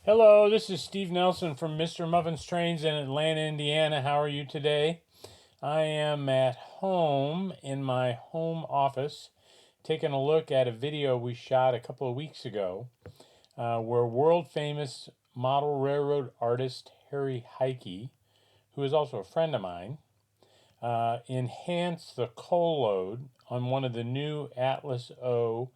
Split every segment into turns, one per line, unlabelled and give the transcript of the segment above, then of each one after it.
Hello, this is Steve Nelson from Mr. Muffins Trains in Atlanta, Indiana. How are you today? I am at home in my home office taking a look at a video we shot a couple of weeks ago where world famous model railroad artist Harry Heike, who is also a friend of mine, enhanced the coal load on one of the new Atlas O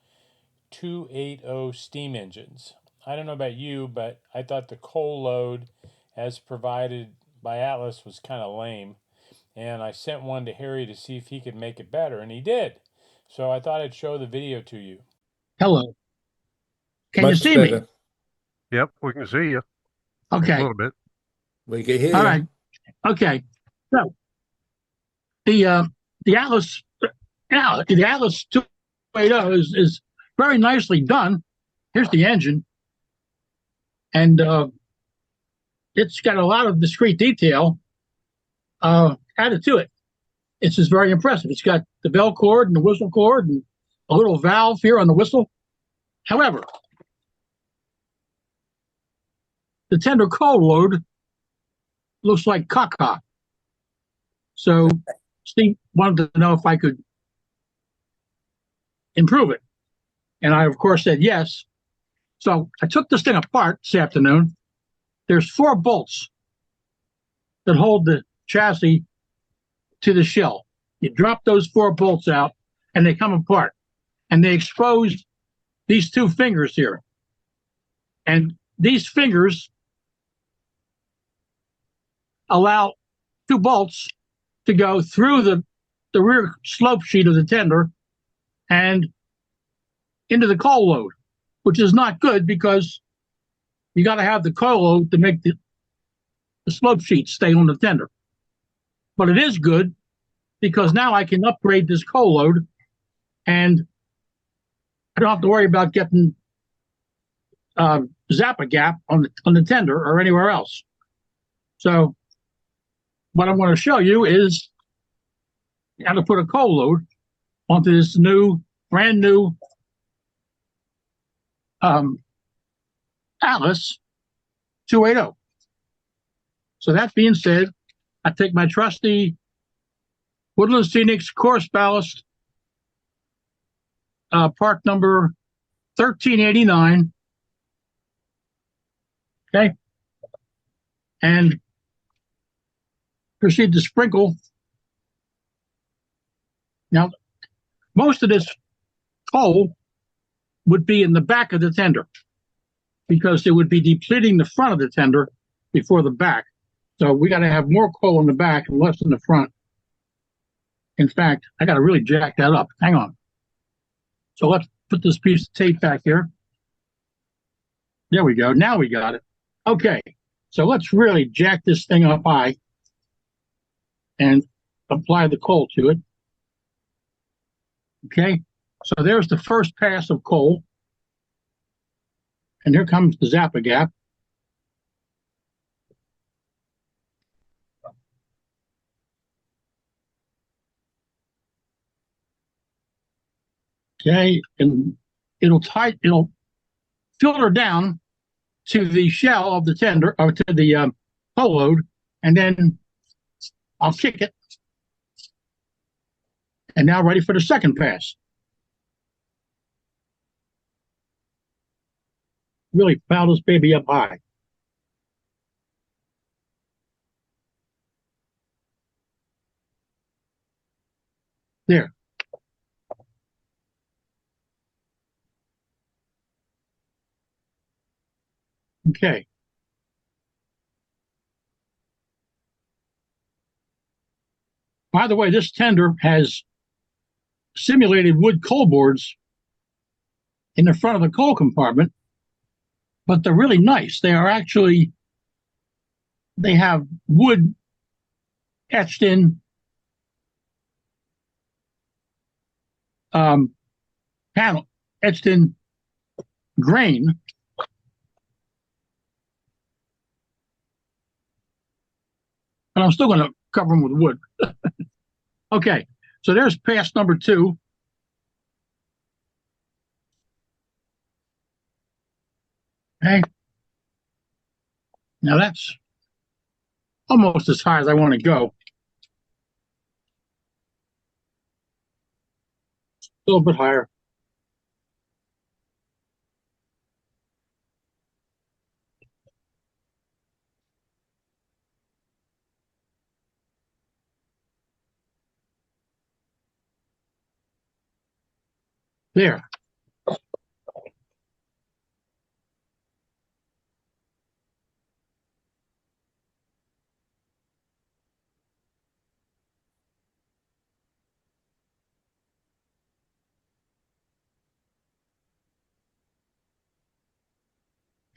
280 steam engines. I don't know about you, but I thought the coal load as provided by Atlas was kind of lame. And I sent one to Harry to see if he could make it better, and he did. So I thought I'd show the video to you.
Hello. Can you
Much
see me?
better.
Yep, we can see you a
Okay.
little bit.
We can hear
All
you.
right. Okay. So the uh, the Atlas, the Atlas 280 is very nicely done. Here's the engine, and it's got a lot of discrete detail added to it. It's just very impressive. It's got the bell cord and the whistle cord and a little valve here on the whistle. However, the tender coal load looks like caca. So Steve wanted to know if I could improve it. And I, of course, said yes. So I took this thing apart this afternoon. There's four bolts that hold the chassis to the shell. You drop those four bolts out and they come apart. And they exposed these two fingers here. And these fingers allow two bolts to go through the rear slope sheet of the tender and into the coal load, which is not good because you got to have the coal load to make the slope sheet stay on the tender. But it is good because now I can upgrade this coal load and I don't have to worry about getting Zappa gap on the tender or anywhere else. So what I want to show you is how to put a coal load onto this brand new um, Atlas 280. So that being said, I take my trusty Woodland Scenics course ballast, part number 1389. Okay. And proceed to sprinkle. Now, most of this coal would be in the back of the tender because it would be depleting the front of the tender before the back. So we got to have more coal in the back and less in the front. In fact, I got to really jack that up. Hang on. So let's put this piece of tape back here. There we go. Now we got it. Okay. So let's really jack this thing up high and apply the coal to it. Okay. So there's the first pass of coal. And here comes the Zappa gap. Okay. And it'll filter down to the shell of the tender or to the coal load. And then I'll kick it. And now ready for the second pass. Really pile this baby up high. There. Okay. By the way, this tender has simulated wood coal boards in the front of the coal compartment, but they're really nice. They have wood etched in um, etched in grain. But I'm still going to cover them with wood. Okay, so there's pass number two. Okay, Now that's almost as high as I want to go. A little bit higher. There.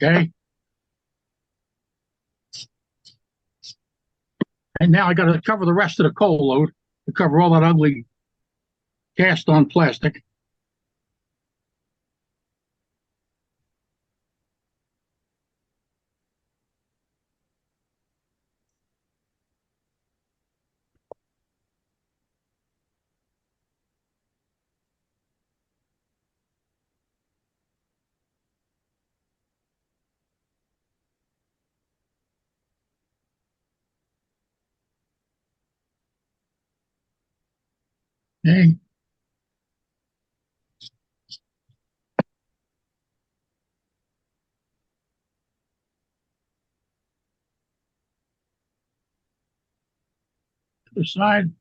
Okay. And now I got to cover the rest of the coal load to cover all that ugly cast on plastic. Okay. Other side.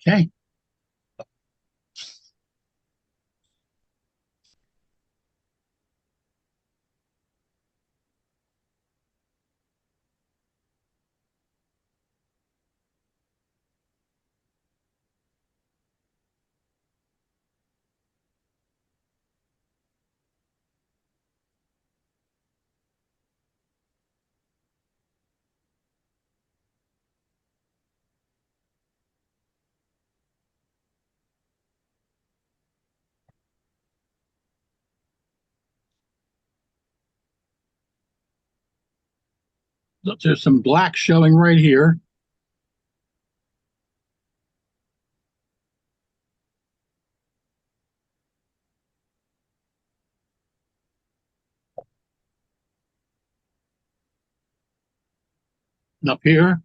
Okay. Look, there's some black showing right here. And up here.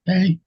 Okay.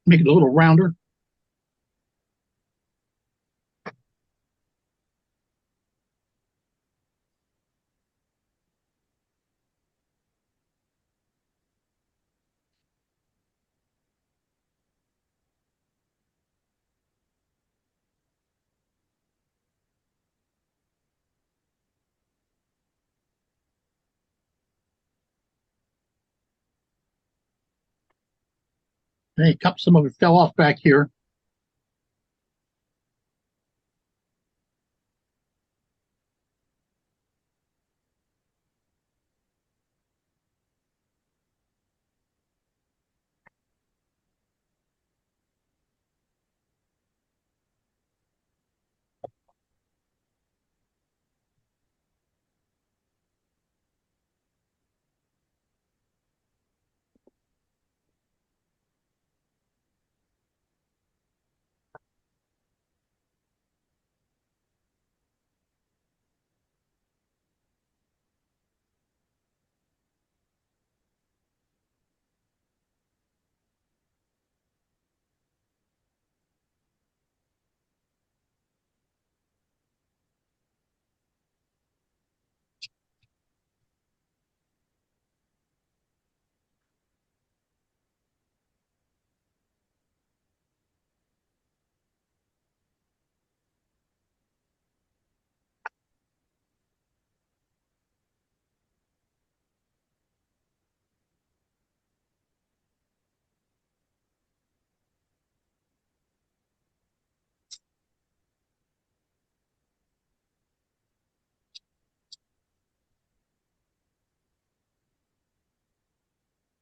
Make it a little rounder. Okay. Some of it fell off back here.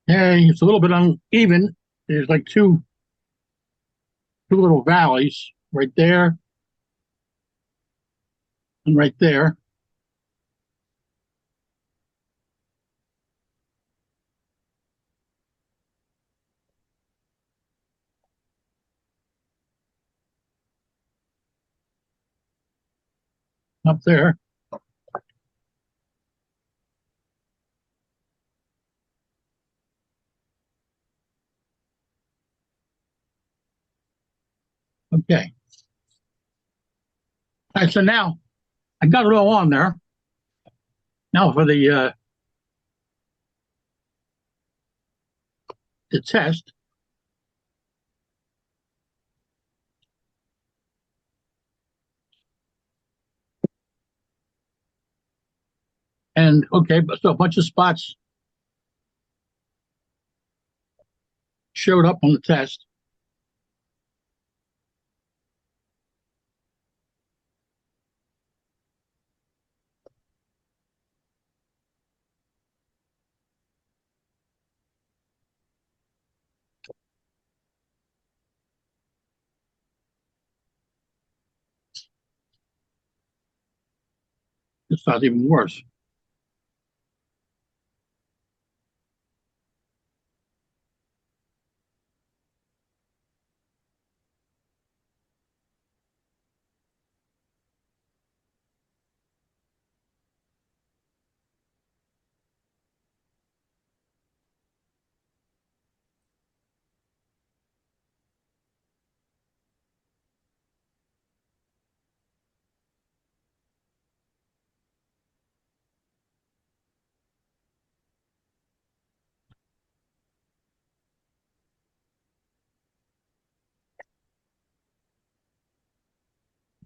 Hey, it's a little bit uneven. There's like two little valleys right there and right there. Up there. Okay. All right, so now I got it all on there. Now for the test. And okay, so a bunch of spots showed up on the test. It's not even worse.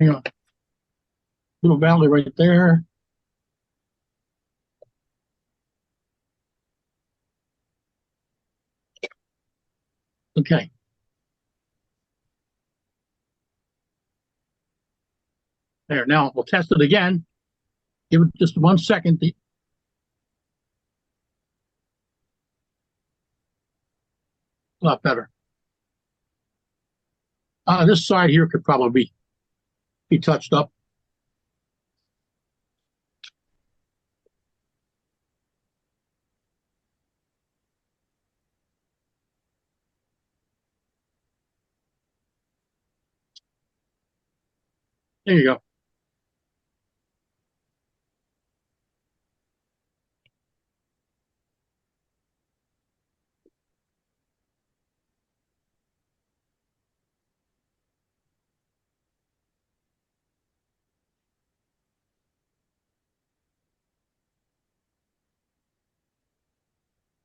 You know, little valley right there. Okay. There. Now we'll test it again. Give it just 1 second. A lot better. This side here could probably be touched up. There you go.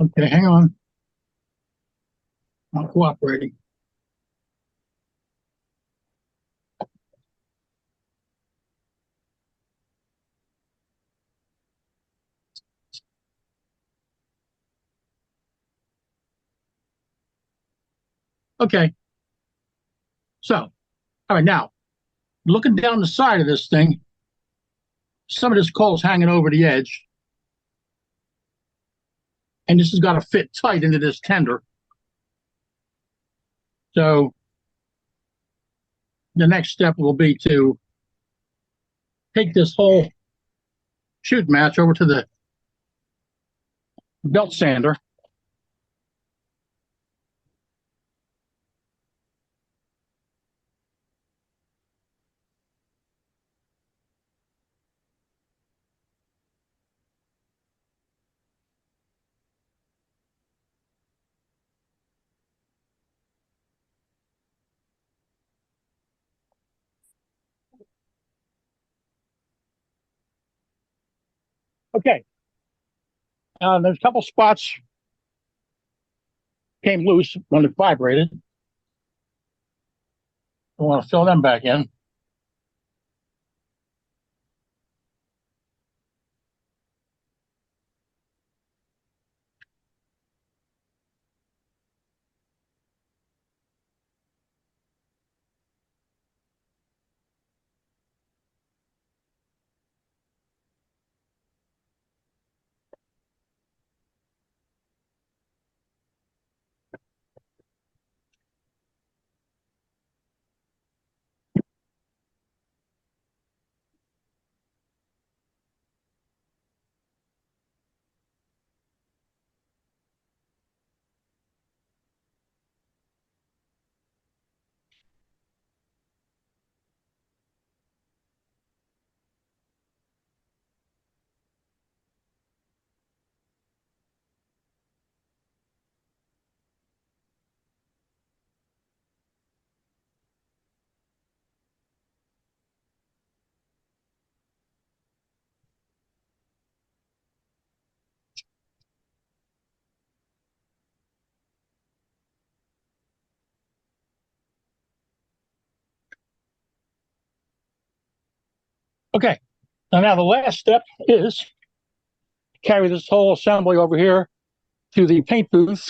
Okay, hang on. I'm cooperating. Okay. So, all right, now looking down the side of this thing, some of this coal is hanging over the edge, and this has got to fit tight into this tender. So the next step will be to take this whole shoot match over to the belt sander. Okay. There's a couple spots came loose when it vibrated. I want to fill them back in. Okay, and now the last step is carry this whole assembly over here to the paint booth.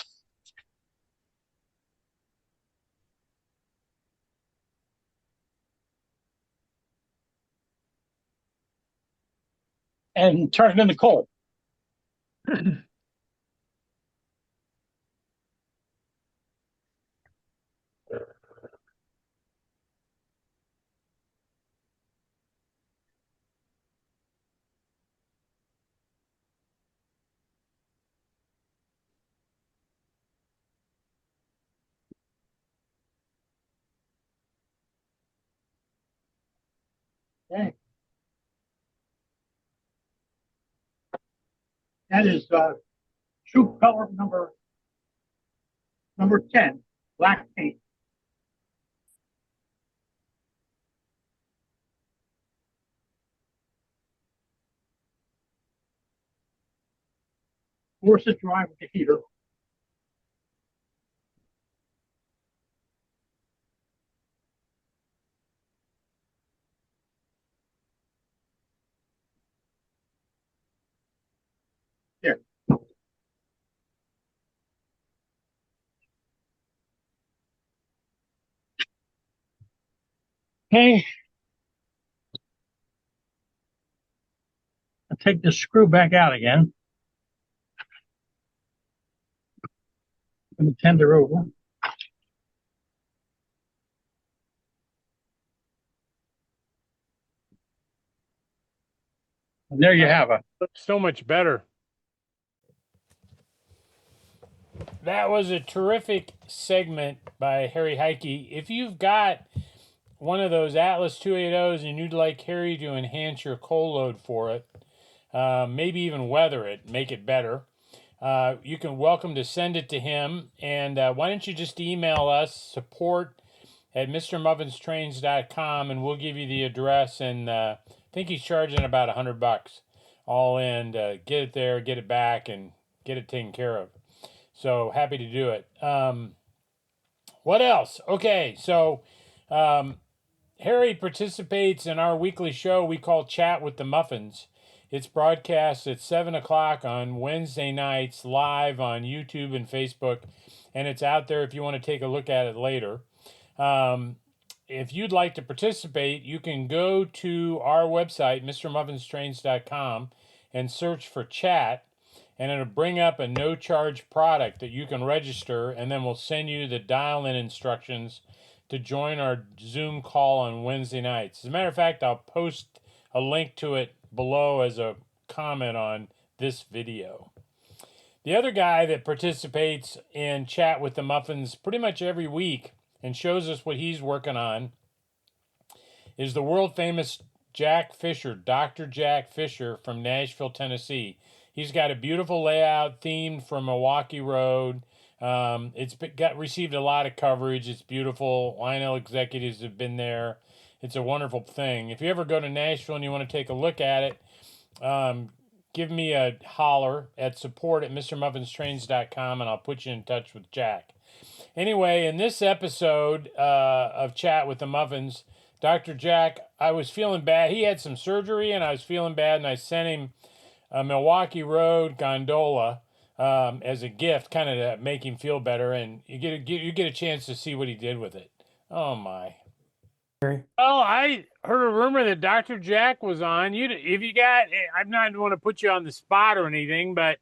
And turn it into coal. Okay. That is true color number 10, black paint. Force it dry with the heater. There. Okay. I'll take this screw back out again. And the tender over. And there you have it.
Looks so much better. That was a terrific segment by Harry Heike. If you've got one of those Atlas 280s and you'd like Harry to enhance your coal load for it, maybe even weather it, make it better, you can welcome to send it to him. And why don't you just email us, support@mrmuffinstrains.com, and we'll give you the address. And I think he's charging about $100 all in to get it there, get it back, and get it taken care of. So happy to do it. What else? Okay, so Harry participates in our weekly show we call Chat with the Muffins. It's broadcast at 7 o'clock on Wednesday nights, live on YouTube and Facebook, and it's out there if you want to take a look at it later. If you'd like to participate, you can go to our website, mrmuffinstrains.com, and search for chat, and it'll bring up a no-charge product that you can register, and then we'll send you the dial-in instructions to join our Zoom call on Wednesday nights. As a matter of fact, I'll post a link to it below as a comment on this video. The other guy that participates in Chat with the Muffins pretty much every week and shows us what he's working on is the world famous Jack Fisher, Dr. Jack Fisher from Nashville, Tennessee. He's got a beautiful layout themed from Milwaukee Road. It's received a lot of coverage. It's beautiful. Lionel executives have been there. It's a wonderful thing. If you ever go to Nashville and you want to take a look at it, give me a holler at support@mrmuffinstrains.com, and I'll put you in touch with Jack. Anyway, in this episode of Chat with the Muffins, Dr. Jack, I was feeling bad. He had some surgery, and I was feeling bad, and I sent him a Milwaukee Road gondola as a gift, kind of to make him feel better. And you get a chance to see what he did with it. Oh my! Well, I heard a rumor that Dr. Jack was on. If you got, I'm not want to put you on the spot or anything, but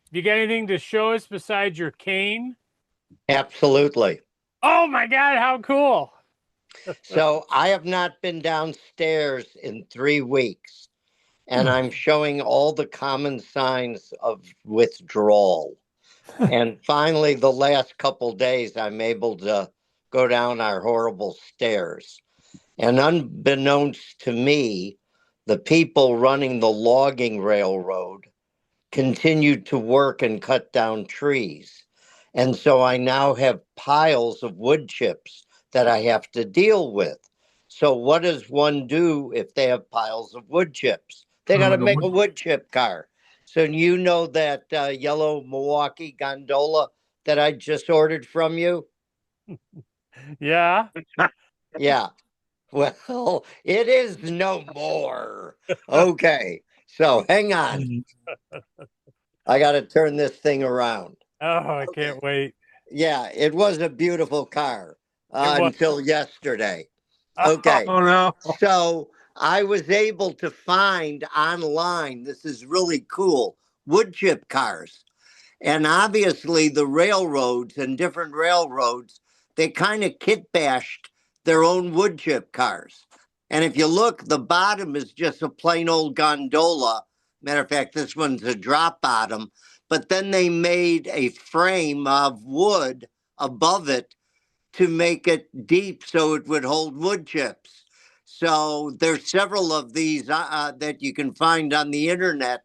if you got anything to show us besides your cane?
Absolutely.
Oh my God! How cool!
So I have not been downstairs in 3 weeks, and I'm showing all the common signs of withdrawal. And finally, the last couple days, I'm able to go down our horrible stairs. And unbeknownst to me, the people running the logging railroad continued to work and cut down trees. And so I now have piles of wood chips that I have to deal with. So what does one do if they have piles of wood chips? They got to make a wood chip car. So you know that yellow Milwaukee gondola that I just ordered from you?
Yeah.
Yeah. Well, it is no more. Okay, so hang on. I got to turn this thing around.
Oh, I
Okay.
can't wait.
Yeah, it was a beautiful car
It was.
until yesterday.
Oh,
Okay,
Oh no.
so I was able to find online, this is really cool, wood chip cars. And obviously, the railroads and different railroads, they kind of kit bashed their own wood chip cars. And if you look, the bottom is just a plain old gondola. Matter of fact, this one's a drop bottom. But then they made a frame of wood above it to make it deep so it would hold wood chips. So there's several of these that you can find on the internet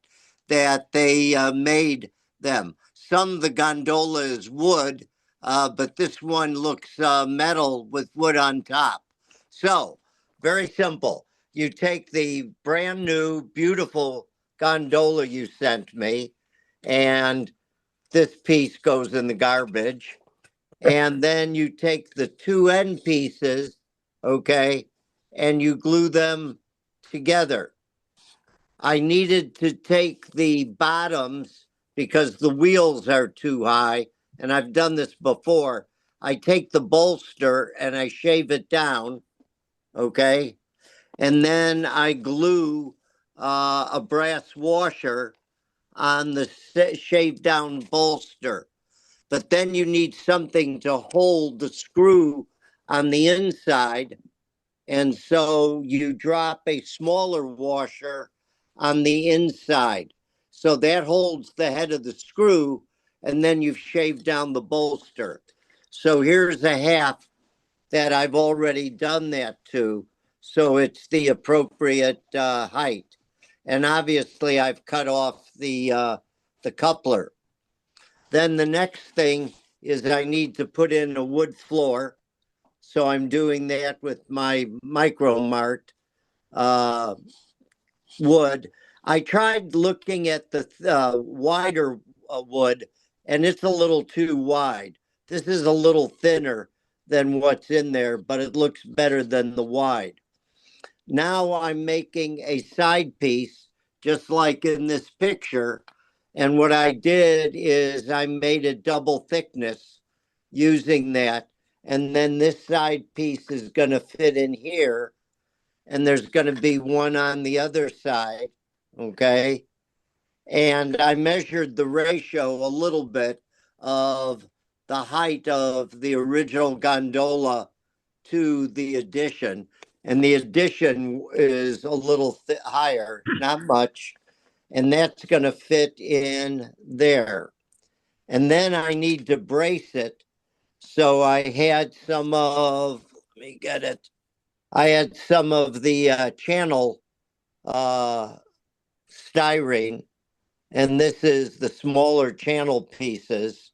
that they made them. Some of the gondola is wood, but this one looks metal with wood on top. So very simple. You take the brand new, beautiful gondola you sent me, and this piece goes in the garbage, and then you take the two end pieces, okay, and you glue them together. I needed to take the bottoms because the wheels are too high, and I've done this before. I take the bolster and I shave it down, okay, and then I glue a brass washer on the shaved down bolster. But then you need something to hold the screw on the inside. And so you drop a smaller washer on the inside. So that holds the head of the screw, and then you've shaved down the bolster. So here's a half that I've already done that to. So it's the appropriate height. And obviously, I've cut off the coupler. Then the next thing is I need to put in a wood floor. So I'm doing that with my Micro Mart uh, wood. I tried looking at the wider wood, and it's a little too wide. This is a little thinner than what's in there, but it looks better than the wide. Now I'm making a side piece, just like in this picture. And what I did is I made a double thickness using that. And then this side piece is going to fit in here. And there's going to be one on the other side. Okay. And I measured the ratio a little bit of the height of the original gondola to the addition. And the addition is a little higher, not much. And that's going to fit in there. And then I need to brace it. So I had some of, let me get it. I had some of the channel uh, styrene, and this is the smaller channel pieces.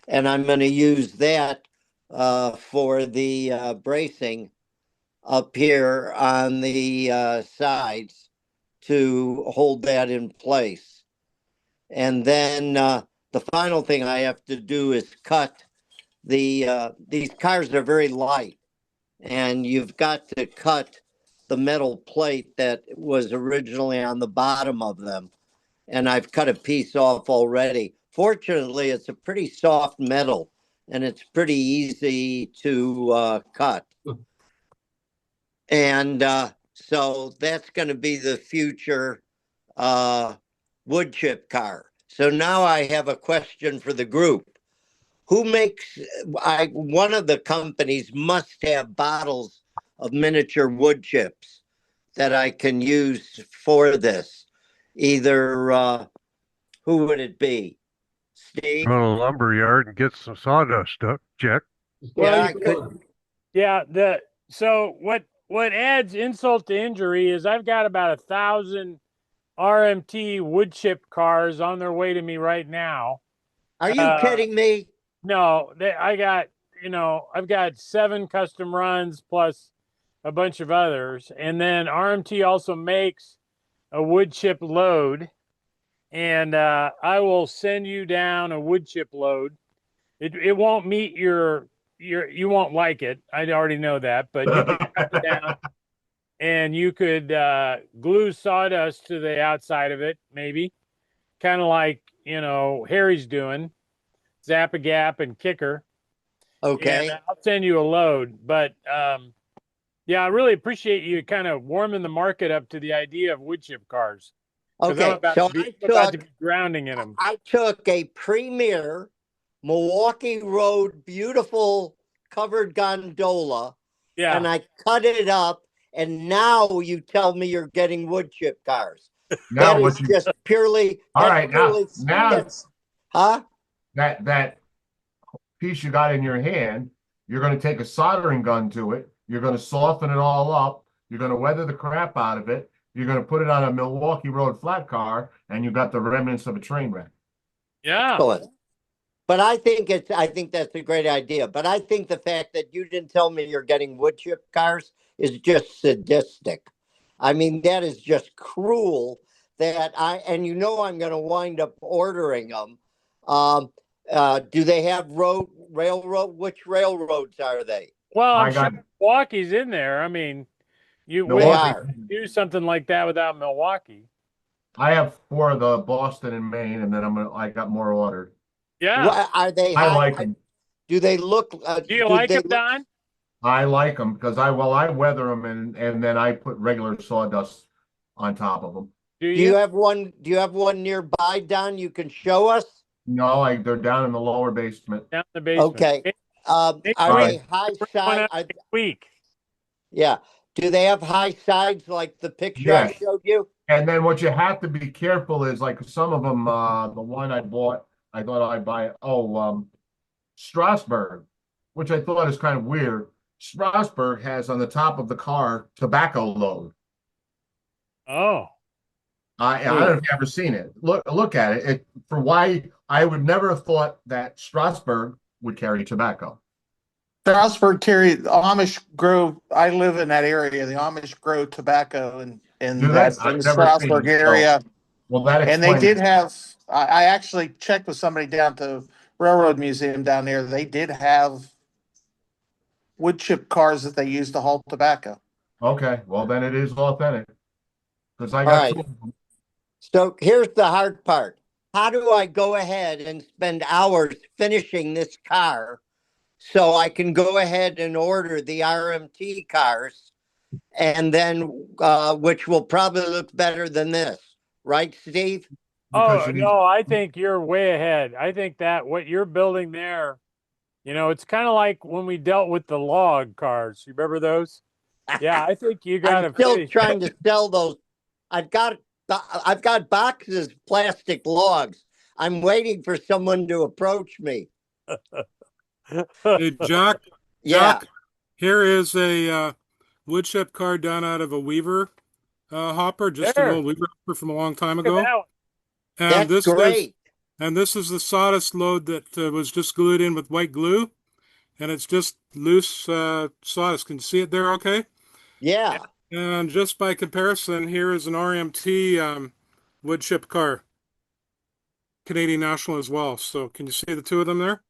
And I'm going to use that for the bracing up here on the sides to hold that in place. And then the final thing I have to do is cut these cars are very light, and you've got to cut the metal plate that was originally on the bottom of them. And I've cut a piece off already. Fortunately, it's a pretty soft metal, and it's pretty easy to cut. And so that's going to be the future wood chip car. So now I have a question for the group. Who makes, one of the companies must have bottles of miniature wood chips that I can use for this. Either, who would it be? Steve?
Go to the lumber yard and get some sawdust, Jack.
well,
Yeah, I could.
yeah. So what adds insult to injury is I've got about 1,000 RMT wood chip cars on their way to me right now.
Are you kidding me?
No, I got, I've got 7 custom runs plus a bunch of others. And then RMT also makes a wood chip load. And I will send you down a wood chip load. It won't meet your you won't like it. I already know that, but you could cut it down and you could glue sawdust to the outside of it, maybe, kind of like Harry's doing, Zap a Gap and Kicker. And
Okay.
I'll send you a load. But yeah, I really appreciate you kind of warming the market up to the idea of wood chip cars because
Okay. So
I'm about to be drowning in them.
I took a premier Milwaukee Road beautiful covered gondola and
Yeah.
I cut it up. And now you tell me you're getting wood chip cars.
Now
That is
what you
just purely.
all
That's
right
purely.
now
Huh?
that piece you got in your hand, you're going to take a soldering gun to it. You're going to soften it all up. You're going to weather the crap out of it. You're going to put it on a Milwaukee Road flat car, and you got the remnants of a train wreck.
Yeah.
Excellent. But I think that's a great idea. But I think the fact that you didn't tell me you're getting wood chip cars is just sadistic. I mean, that is just cruel that and I'm going to wind up ordering them. Do they have railroad? Which railroads are they?
Well, I'm
I
sure
got
Milwaukee's in there. I mean, you
They
wouldn't
Milwaukee.
are.
do something like that without Milwaukee.
I have 4 of the Boston and Maine, and then I got more ordered.
Yeah.
What are they?
I like them.
Do they look?
Do you like
they
them, Don?
I like them because I weather them and then I put regular sawdust on top of them.
Do
Do you
you?
have one? Do you have one nearby, Don? You can show us.
No, they're down in the lower basement.
Down in the basement.
Okay. Are
Next
they
week.
high
Bring one
side?
up next week.
Yeah. Do they have high sides like the picture I
Yes.
showed you?
And then what you have to be careful is like some of them, the one I bought, I thought I'd buy, Strasbourg, which I thought is kind of weird. Strasbourg has on the top of the car tobacco load.
Oh.
I don't know if you've ever seen it. Look at it. For why I would never have thought that Strasbourg would carry tobacco.
Strasburg carry the Amish grow. I live in that area. The Amish grow tobacco in
Do they?
in
I've
the
never seen
Strasburg
it. So,
area.
well, that
And they
explains
did
it.
have. I actually checked with somebody down at the railroad museum down there. They did have wood chip cars that they used to haul tobacco.
Okay, well then it is authentic because I
All
got
right.
2 of them.
So here's the hard part. How do I go ahead and spend hours finishing this car so I can go ahead and order the RMT cars and then which will probably look better than this, right, Steve?
Because
Oh,
you need.
no, I think you're way ahead. I think that what you're building there, it's kind of like when we dealt with the log cars. You remember those? Yeah, I think you got
I'm
to
still
finish.
trying to sell those. I've got boxes of plastic logs. I'm waiting for someone to approach me.
Hey, Jack,
Yeah.
here is a wood chip car done out of a Weaver hopper, just an
There,
old Weaver hopper from a long time
look at
ago.
that one.
And
That's great.
this is the sawdust load that was just glued in with white glue, and it's just loose sawdust. Can you see it there? Okay.
Yeah.
And just by comparison, here is an RMT wood chip car, Canadian National as well. So can you see the 2 of them there?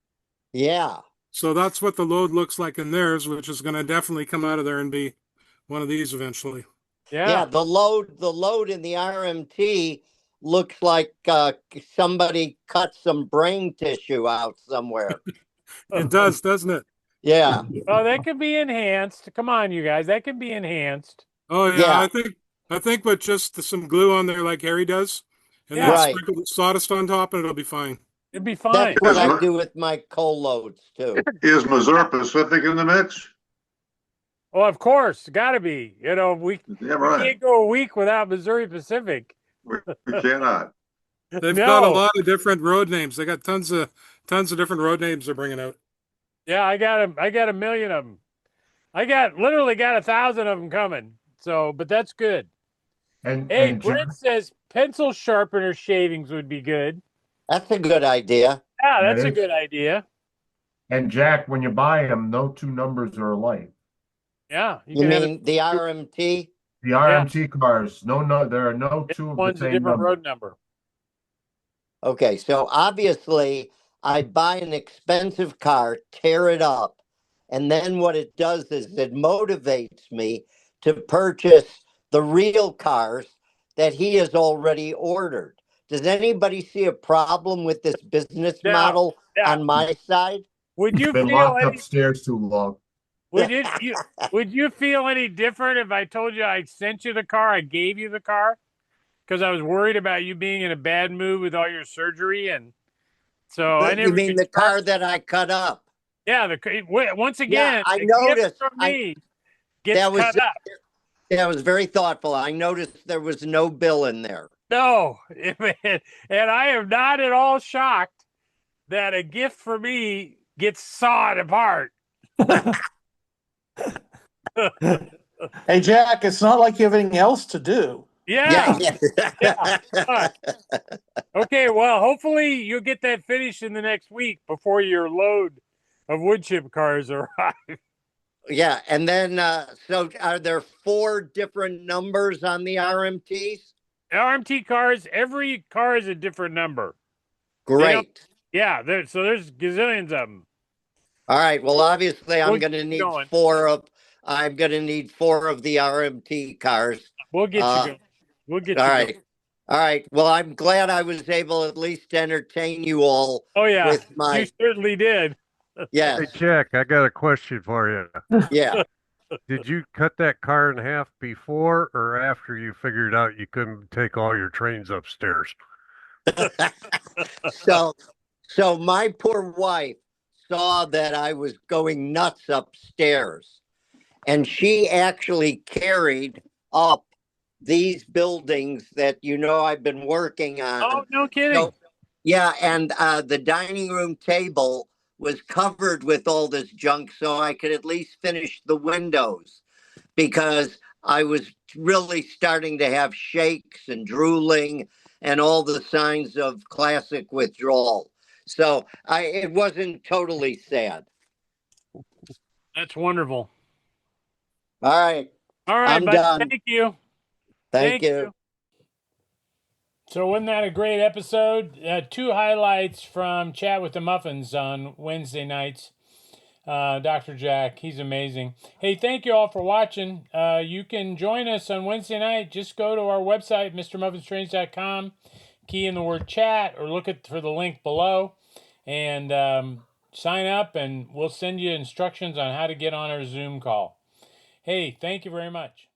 Yeah.
So that's what the load looks like in theirs, which is going to definitely come out of there and be one of these eventually.
Yeah.
Yeah.
The load in the RMT looks like somebody cut some brain tissue out somewhere.
It does, doesn't it?
Yeah.
Oh, that can be enhanced. Come on, you guys. That can be enhanced.
Oh yeah,
Yeah.
I think with just some glue on there like Harry does, and
Yeah.
then
Right.
sprinkle the sawdust on top, and it'll be fine.
It'd be fine.
That's what
Is
I
Mer-
do with my coal loads too.
Is Missouri Pacific in the mix?
Well, of course, got to be.
Yeah,
We
right.
can't go a week without Missouri Pacific.
We cannot.
They've
No.
got a lot of different road names. They got tons of different road names they're bringing out.
Yeah, I got a million of them. Literally got 1,000 of them coming. So, but that's good.
And
Hey,
and
Brent says pencil sharpener shavings would be good.
That's a good idea.
Yeah,
That
that's a
is.
good idea.
And Jack, when you buy them, no 2 numbers are alike.
Yeah,
You
can have
mean the RMT?
The RMT cars, there are no 2 of the
one's a
same
different
number.
road number.
Okay, so obviously I buy an expensive car, tear it up, And then what it does is it motivates me to purchase the real cars that he has already ordered. Does anybody see a problem with this business
Now,
model
now,
on my side?
would you
Been
feel
locked
any?
upstairs too long.
Would you feel any different if I told you I sent you the car? I gave you the car because I was worried about you being in a bad mood with all your surgery, and so I
You
never
mean
could
the
charge.
car that I cut up?
Yeah, once
Yeah,
again,
I
a gift
noticed.
from me gets
That
cut
was
up.
that was very thoughtful. I noticed there was no bill in there.
No, and I am not at all shocked that a gift for me gets sawed apart.
Hey, Jack, it's not like you have anything else to do.
Yeah,
Yeah,
yeah.
yeah.
Okay, well, hopefully you'll get that finished in the next week before your load of wood chip cars arrive.
Yeah, and then so are there 4 different numbers on the RMTs?
RMT cars, every car is a different number. They don't.
Great.
Yeah, so there's gazillions of them.
All right. Well, obviously,
We'll
I'm
get
going to
you
need
going.
4 of. I'm going to need 4 of the RMT cars.
We'll get you going. We'll get
All
you
right.
going.
All right. Well, I'm glad I was able at least to entertain you all
Oh yeah,
with
you
my
certainly did.
yes,
Hey, Jack, I got a question for you.
yeah.
Did you cut that car in half before or after you figured out you couldn't take all your trains upstairs?
So, so my poor wife saw that I was going nuts upstairs, and she actually carried up these buildings that I've been working on.
Oh, no kidding.
So, yeah, and the dining room table was covered with all this junk, so I could at least finish the windows because I was really starting to have shakes and drooling and all the signs of classic withdrawal. So it wasn't totally sad.
That's wonderful.
All right,
All right,
I'm
but
done.
thank you.
Thank you.
So wasn't that a great episode? 2 highlights from Chat with the Muffins on Wednesday nights. Dr. Jack, he's amazing. Hey, thank you all for watching. You can join us on Wednesday night. Just go to our website, mrmuffinstrains.com, key in the word chat, or look for the link below, and sign up, and we'll send you instructions on how to get on our Zoom call. Hey, thank you very much.